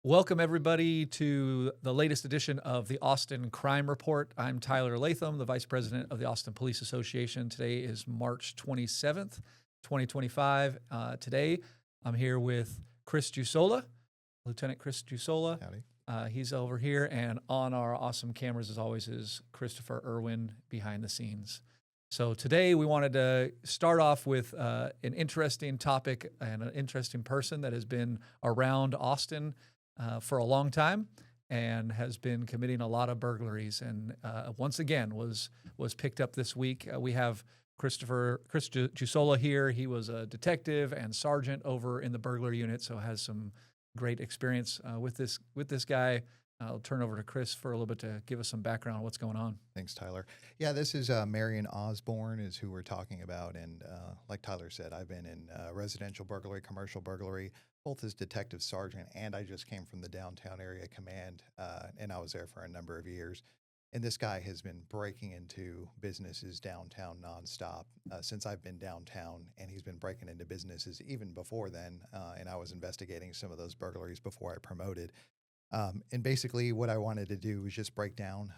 Welcome, everybody, to the latest edition of the Austin Crime Report. I'm Tyler Latham, the Vice President of the Austin Police Association. Today is March 27th, 2025. Today, I'm here with Chris Giusola, Lieutenant Chris Giusola. Howdy. He's over here, and on our awesome cameras, as always, is Christopher Irwin behind the scenes. So today, we wanted to start off with an interesting topic and an interesting person that has been around Austin for a long time and has been committing a lot of burglaries, and once again was picked up this week. We have Chris Giusola here. He was a detective and sergeant over in the burglary unit, so has some great experience with this guy. I'll turn over to Chris for a little bit to give us some background on what's going on. Thanks, Tyler. Yeah, this is Marion Osborne is who we're talking about. And like Tyler said, I've been in residential burglary, commercial burglary, both as detective sergeant, and I just came from the downtown area command, and I was there for a number of years. And this guy has been breaking into businesses downtown nonstop since I've been downtown, and he's been breaking into businesses even before then. And I was investigating some of those burglaries before I promoted. And basically, what I wanted to do was just break down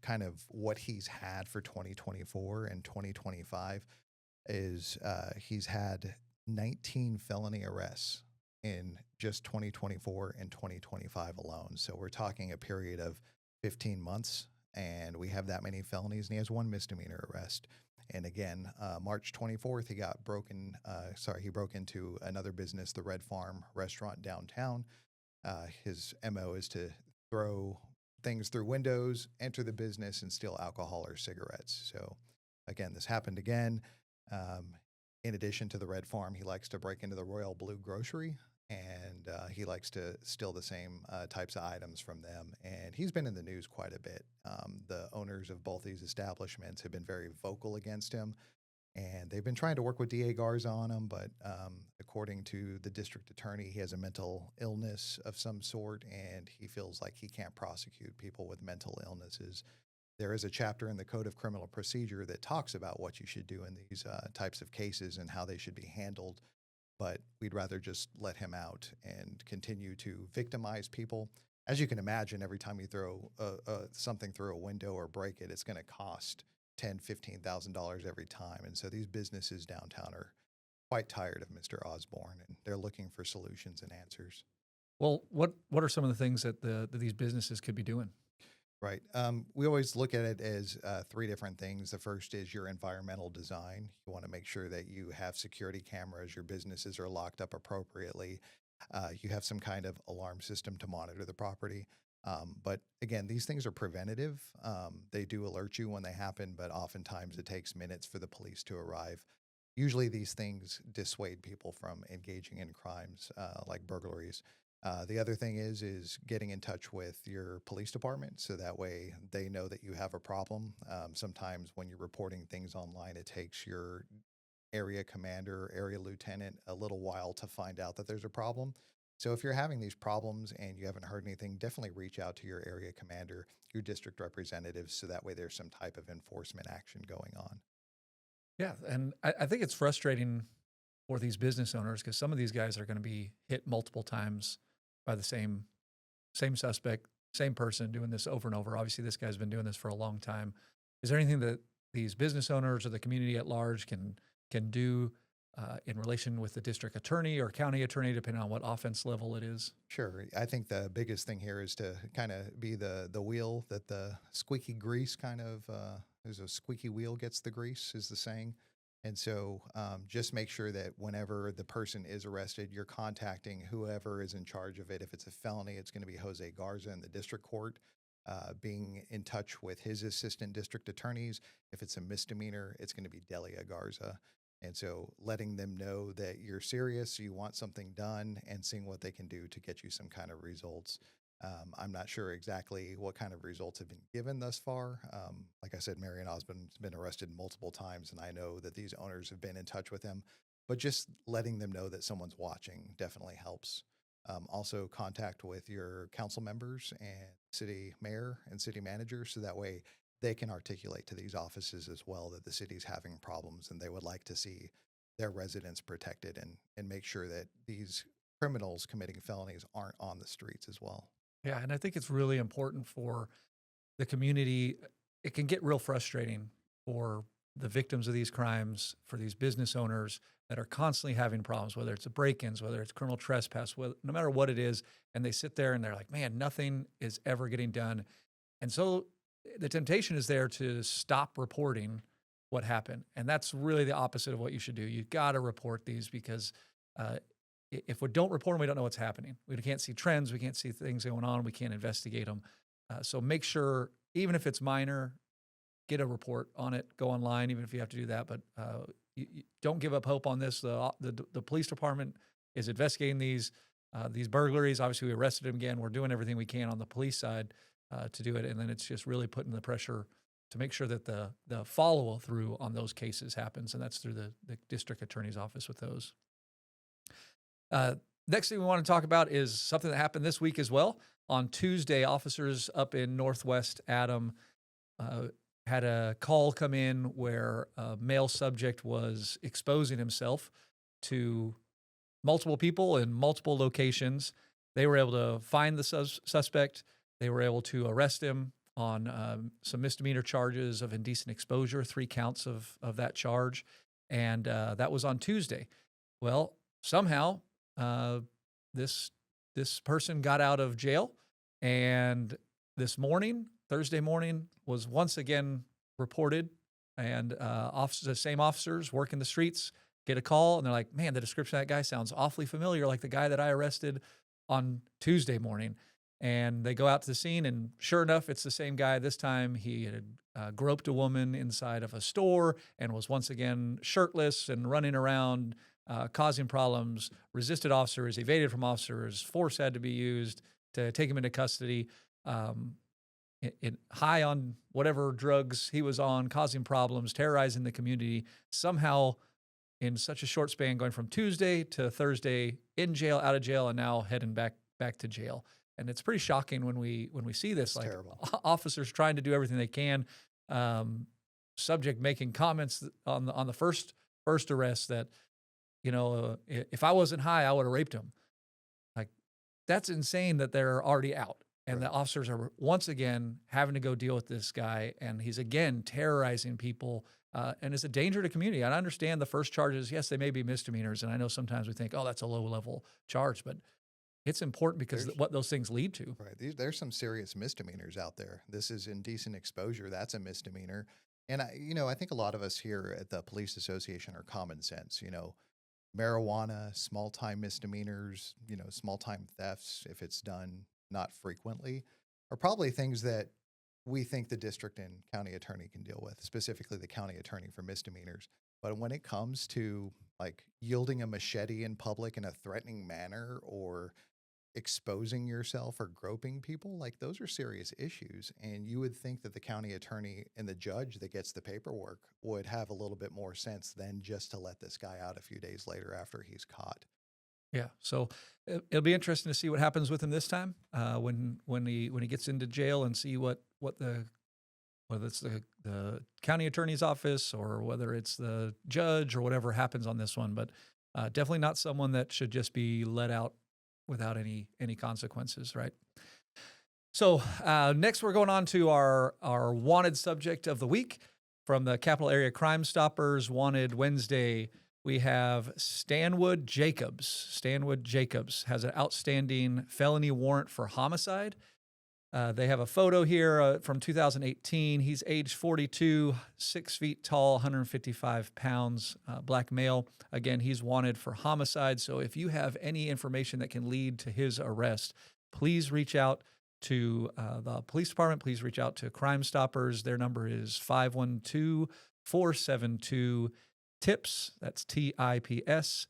kind of what he's had for 2024 and 2025. Is he's had 19 felony arrests in just 2024 and 2025 alone. So we're talking a period of 15 months, and we have that many felonies, and he has one misdemeanor arrest. And again, March 24th, he broke into another business, the Red Farm Restaurant downtown. His MO is to throw things through windows, enter the business, and steal alcohol or cigarettes. So again, this happened again. In addition to the Red Farm, he likes to break into the Royal Blue Grocery, and he likes to steal the same types of items from them. And he's been in the news quite a bit. The owners of both these establishments have been very vocal against him. And they've been trying to work with DA Garza on him, but according to the district attorney, he has a mental illness of some sort, and he feels like he can't prosecute people with mental illnesses. There is a chapter in the Code of Criminal Procedure that talks about what you should do in these types of cases and how they should be handled, but we'd rather just let him out and continue to victimize people. As you can imagine, every time you throw something through a window or break it, it's going to cost $10,000-$15,000 every time. And so these businesses downtown are quite tired of Mr. Osborne, and they're looking for solutions and answers. Well, what are some of the things that these businesses could be doing? Right. We always look at it as three different things. The first is your environmental design. You want to make sure that you have security cameras, your businesses are locked up appropriately. You have some kind of alarm system to monitor the property. But again, these things are preventative. They do alert you when they happen, but oftentimes it takes minutes for the police to arrive. Usually these things dissuade people from engaging in crimes like burglaries. The other thing is getting in touch with your police department, so that way they know that you have a problem. Sometimes when you're reporting things online, it takes your area commander, area lieutenant a little while to find out that there's a problem. So if you're having these problems and you haven't heard anything, definitely reach out to your area commander, your district representatives, so that way there's some type of enforcement action going on. Yeah, and I think it's frustrating for these business owners because some of these guys are going to be hit multiple times by the same suspect, same person doing this over and over. Obviously, this guy's been doing this for a long time. Is there anything that these business owners or the community at large can do in relation with the district attorney or county attorney, depending on what offense level it is? Sure. I think the biggest thing here is to kind of be the wheel that the squeaky grease kind of, there's a squeaky wheel gets the grease is the saying. And so just make sure that whenever the person is arrested, you're contacting whoever is in charge of it. If it's a felony, it's going to be Jose Garza in the district court, being in touch with his assistant district attorneys. If it's a misdemeanor, it's going to be Delia Garza. And so letting them know that you're serious, you want something done, and seeing what they can do to get you some kind of results. I'm not sure exactly what kind of results have been given thus far. Like I said, Marion Osborne's been arrested multiple times, and I know that these owners have been in touch with him. But just letting them know that someone's watching definitely helps. Also, contact with your council members and city mayor and city manager, so that way they can articulate to these offices as well that the city's having problems and they would like to see their residents protected and make sure that these criminals committing felonies aren't on the streets as well. Yeah, and I think it's really important for the community. It can get real frustrating for the victims of these crimes, for these business owners that are constantly having problems, whether it's a break-ins, whether it's criminal trespass, no matter what it is, and they sit there and they're like, man, nothing is ever getting done. And so the temptation is there to stop reporting what happened. And that's really the opposite of what you should do. You got to report these because if we don't report them, we don't know what's happening. We can't see trends. We can't see things going on. We can't investigate them. So make sure, even if it's minor, get a report on it. Go online, even if you have to do that. But you don't give up hope on this. The police department is investigating these burglaries. Obviously, we arrested him again. We're doing everything we can on the police side to do it. And then it's just really putting the pressure to make sure that the follow-through on those cases happens. And that's through the district attorney's office with those. Next thing we want to talk about is something that happened this week as well. On Tuesday, officers up in Northwest Adam had a call come in where a male subject was exposing himself to multiple people in multiple locations. They were able to find the suspect. They were able to arrest him on some misdemeanor charges of indecent exposure, 3 counts of that charge. And that was on Tuesday. Well, somehow this person got out of jail, and this morning, Thursday morning, was once again reported, and the same officers working the streets get a call, and they're like, man, the description of that guy sounds awfully familiar, like the guy that I arrested on Tuesday morning. And they go out to the scene, and sure enough, it's the same guy. This time he had groped a woman inside of a store and was once again shirtless and running around, causing problems, resisted officers, evaded from officers, force had to be used to take him into custody, high on whatever drugs he was on, causing problems, terrorizing the community, somehow in such a short span, going from Tuesday to Thursday, in jail, out of jail, and now heading back to jail. And it's pretty shocking when we see this, like terrible. Officers trying to do everything they can, subject making comments on the first arrest that, if I wasn't high, I would have raped him. Like, that's insane that they're already out. And the officers are once again having to go deal with this guy. And he's again terrorizing people and is a danger to community. I understand the first charges, yes, they may be misdemeanors. And I know sometimes we think, oh, that's a low level charge, but it's important because what those things lead to. Right. There's some serious misdemeanors out there. This is indecent exposure. That's a misdemeanor. And I think a lot of us here at the Police Association are common sense, marijuana, small time misdemeanors, small time thefts, if it's done not frequently, are probably things that we think the district and county attorney can deal with, specifically the county attorney for misdemeanors. But when it comes to like yielding a machete in public in a threatening manner or exposing yourself or groping people, like those are serious issues. And you would think that the county attorney and the judge that gets the paperwork would have a little bit more sense than just to let this guy out a few days later after he's caught. Yeah, so it'll be interesting to see what happens with him this time when he gets into jail, and see whether it's the county attorney's office or whether it's the judge or whatever happens on this one. But definitely not someone that should just be let out without any consequences, right? So next we're going on to our wanted subject of the week from the Capital Area Crime Stoppers Wanted Wednesday. We have Stanwood Jacobs. Stanwood Jacobs has an outstanding felony warrant for homicide. They have a photo here from 2018. He's age 42, 6 feet tall, 155 pounds, black male. Again, he's wanted for homicide. So if you have any information that can lead to his arrest, please reach out to the police department. Please reach out to Crime Stoppers. Their number is 512-472-TIPS. That's TIPS.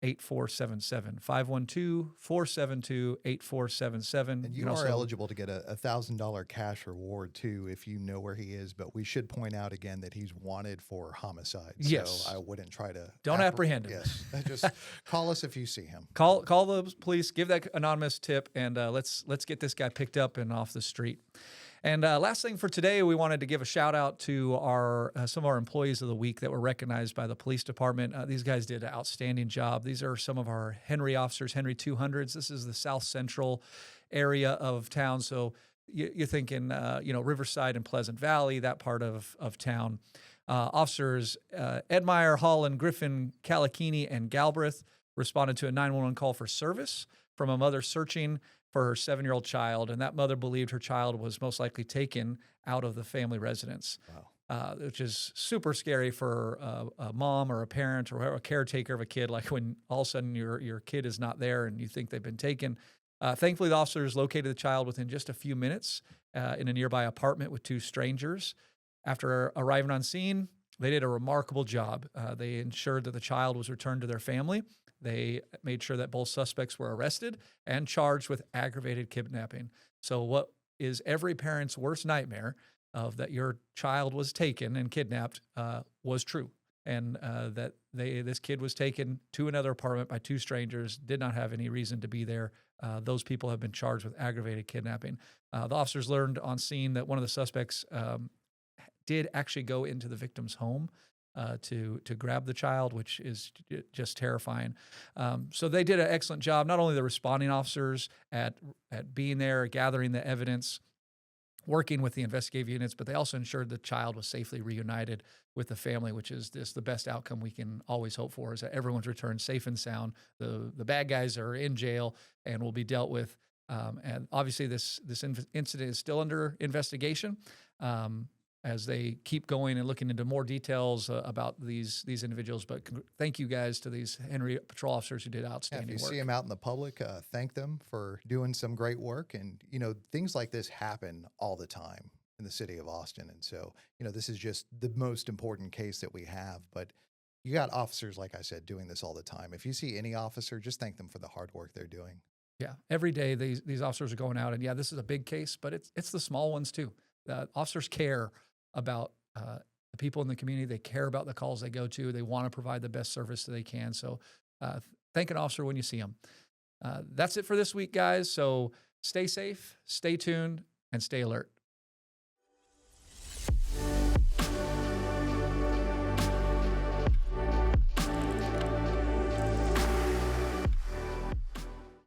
8477 512-472-8477. And you are eligible to get a $1,000 cash reward too if you know where he is. But we should point out again that he's wanted for homicide. Yes. So I wouldn't try to apprehend him. Yes. Just call us if you see him. Call the police. Give that anonymous tip, and let's get this guy picked up and off the street. And last thing for today, we wanted to give a shout out to our some of our employees of the week that were recognized by the police department. These guys did an outstanding job. These are some of our Henry officers, Henry 200s. This is the South Central area of town. So you're thinking, Riverside and Pleasant Valley, that part of town. Officers Edmeyer, Holland, Griffin, Kalakini, and Galbraith responded to a 911 call for service from a mother searching for her 7-year-old child, and that mother believed her child was most likely taken out of the family residence, which is super scary for a mom or a parent or a caretaker of a kid. Like when all of a sudden your kid is not there and you think they've been taken. Thankfully, the officers located the child within just a few minutes in a nearby apartment with 2 strangers. After arriving on scene, they did a remarkable job. They ensured that the child was returned to their family. They made sure that both suspects were arrested and charged with aggravated kidnapping. So what is every parent's worst nightmare of that your child was taken and kidnapped was true. And that this kid was taken to another apartment by 2 strangers, did not have any reason to be there. Those people have been charged with aggravated kidnapping. The officers learned on scene that one of the suspects did actually go into the victim's home to grab the child, which is just terrifying. So they did an excellent job, not only the responding officers at being there, gathering the evidence, working with the investigative units, but they also ensured the child was safely reunited with the family, which is just the best outcome we can always hope for, is that everyone's returned safe and sound. The bad guys are in jail and will be dealt with. And obviously this incident is still under investigation. As they keep going and looking into more details about these individuals. But thank you guys to these Henry patrol officers who did outstanding work. If you see them out in the public, thank them for doing some great work. And, things like this happen all the time in the city of Austin. And so, this is just the most important case that we have. But you got officers, like I said, doing this all the time. If you see any officer, just thank them for the hard work they're doing. Yeah, every day these officers are going out. And, this is a big case, but it's the small ones too. Officers care about the people in the community. They care about the calls they go to. They want to provide the best service that they can. So thank an officer when you see them. That's it for this week, guys. So stay safe, stay tuned, and stay alert.